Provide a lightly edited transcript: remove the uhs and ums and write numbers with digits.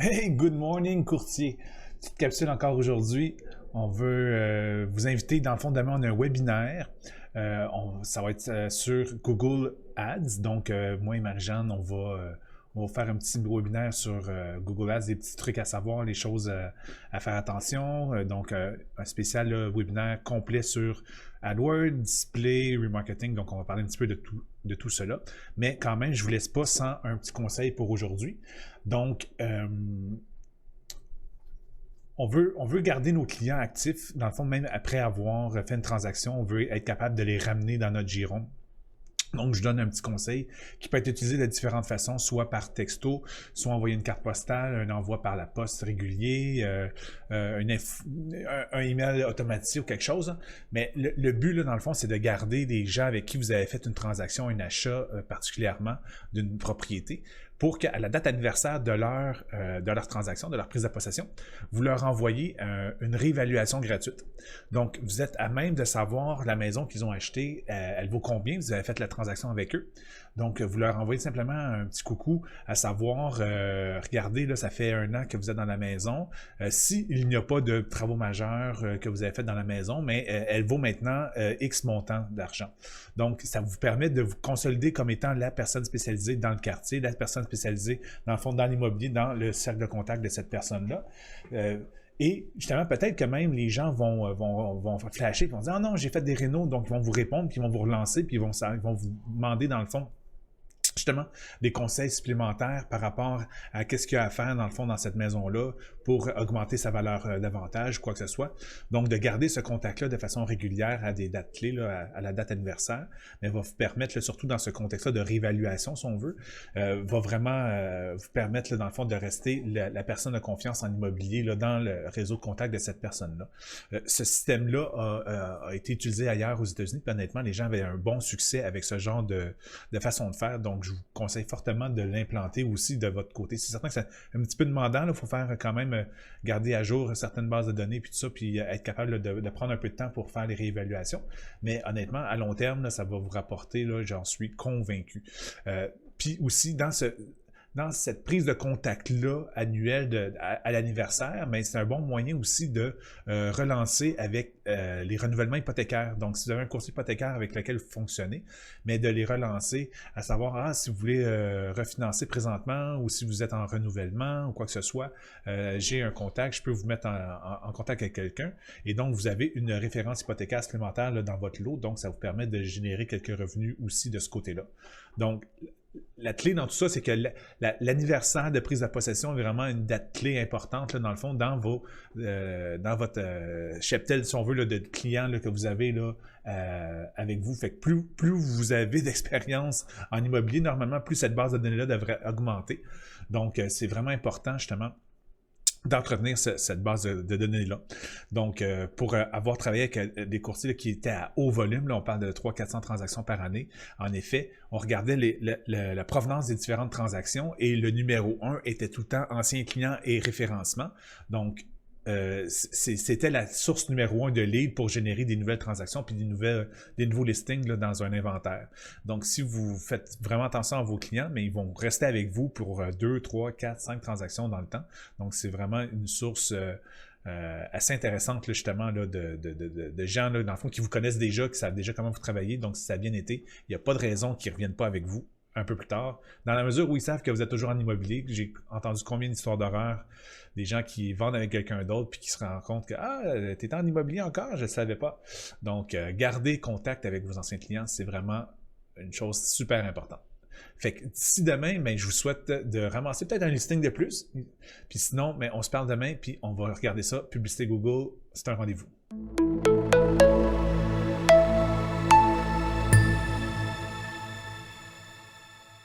Hey, good morning, courtier. Petite capsule encore aujourd'hui. On veut vous inviter, dans le fond, demain, on a un webinaire. Ça va être sur Google Ads. Donc, moi et Marie-Jeanne, on va faire un petit webinaire sur Google Ads, des petits trucs à savoir, les choses à faire attention. Donc, un spécial webinaire complet sur AdWords, Display, Remarketing. Donc, on va parler un petit peu de tout cela. Mais quand même, je ne vous laisse pas sans un petit conseil pour aujourd'hui. Donc, on veut garder nos clients actifs. Dans le fond, même après avoir fait une transaction, on veut être capable de les ramener dans notre giron. Donc, je donne un petit conseil qui peut être utilisé de différentes façons, soit par texto, soit envoyer une carte postale, un envoi par la poste régulier, un email automatique ou quelque chose. Mais le but, là, dans le fond, c'est de garder des gens avec qui vous avez fait une transaction, un achat particulièrement d'une propriété, pour qu'à la date anniversaire de leur transaction, de leur prise de possession, vous leur envoyez une réévaluation gratuite. Donc, vous êtes à même de savoir la maison qu'ils ont achetée, elle vaut combien, vous avez fait la transaction avec eux. Donc, vous leur envoyez simplement un petit coucou à savoir, regardez, là, ça fait 1 an que vous êtes dans la maison. S'il n'y a pas de travaux majeurs que vous avez fait dans la maison, mais elle vaut maintenant X montant d'argent. Donc, ça vous permet de vous consolider comme étant la personne spécialisée dans le quartier, la personne spécialisée, dans le fond, dans l'immobilier, dans le cercle de contact de cette personne-là. Et justement, peut-être que même les gens vont flasher, ils vont dire « Ah non, j'ai fait des rénaux », donc ils vont vous répondre, puis ils vont vous relancer, puis ils vont vous demander, dans le fond, justement, des conseils supplémentaires par rapport à qu'est-ce qu'il y a à faire, dans le fond, dans cette maison-là pour augmenter sa valeur davantage, quoi que ce soit. Donc, de garder ce contact-là de façon régulière à des dates clés, là, à la date anniversaire, mais va vous permettre, là, surtout dans ce contexte-là de réévaluation, si on veut, va vraiment vous permettre, là, dans le fond, de rester la personne de confiance en immobilier là, dans le réseau de contact de cette personne-là. Ce système-là a été utilisé ailleurs aux États-Unis, puis honnêtement, les gens avaient un bon succès avec ce genre de façon de faire. Donc, je vous conseille fortement de l'implanter aussi de votre côté. C'est certain que c'est un petit peu demandant. Il faut faire quand même garder à jour certaines bases de données puis tout ça, puis être capable de prendre un peu de temps pour faire les réévaluations. Mais honnêtement, à long terme, là, ça va vous rapporter, j'en suis convaincu. Puis aussi, dans cette prise de contact-là annuelle à l'anniversaire, mais c'est un bon moyen aussi de relancer avec les renouvellements hypothécaires. Donc, si vous avez un courtier hypothécaire avec lequel vous fonctionnez, mais de les relancer, à savoir, si vous voulez refinancer présentement ou si vous êtes en renouvellement ou quoi que ce soit, j'ai un contact, je peux vous mettre en contact avec quelqu'un. Et donc, vous avez une référence hypothécaire supplémentaire là, dans votre lot. Donc, ça vous permet de générer quelques revenus aussi de ce côté-là. Donc, la clé dans tout ça, c'est que l'anniversaire de prise de possession est vraiment une date clé importante, là, dans le fond, dans votre cheptel, si on veut, là, de clients là, que vous avez là, avec vous. Fait que plus vous avez d'expérience en immobilier, normalement, plus cette base de données-là devrait augmenter. Donc, c'est vraiment important, justement, d'entretenir cette base de données-là. Donc, pour avoir travaillé avec des courtiers là, qui étaient à haut volume, là, on parle de 300-400 transactions par année, en effet, on regardait la provenance des différentes transactions et le numéro 1 était tout le temps ancien client et référencement. Donc, c'était la source numéro 1 de lead pour générer des nouvelles transactions puis des nouveaux listings là, dans un inventaire. Donc, si vous faites vraiment attention à vos clients, mais ils vont rester avec vous pour 2, 3, 4, 5 transactions dans le temps. Donc, c'est vraiment une source assez intéressante là, justement là, de gens là, dans le fond qui vous connaissent déjà, qui savent déjà comment vous travaillez. Donc, si ça a bien été, il n'y a pas de raison qu'ils ne reviennent pas avec vous un peu plus tard, dans la mesure où ils savent que vous êtes toujours en immobilier. J'ai entendu combien d'histoires d'horreur, des gens qui vendent avec quelqu'un d'autre puis qui se rendent compte que « Ah, t'es en immobilier encore? Je ne savais pas. » Donc, gardez contact avec vos anciens clients, c'est vraiment une chose super importante. Fait que d'ici demain, ben, je vous souhaite de ramasser peut-être un listing de plus. Puis sinon, ben, on se parle demain puis on va regarder ça. Publicité Google, c'est un rendez-vous.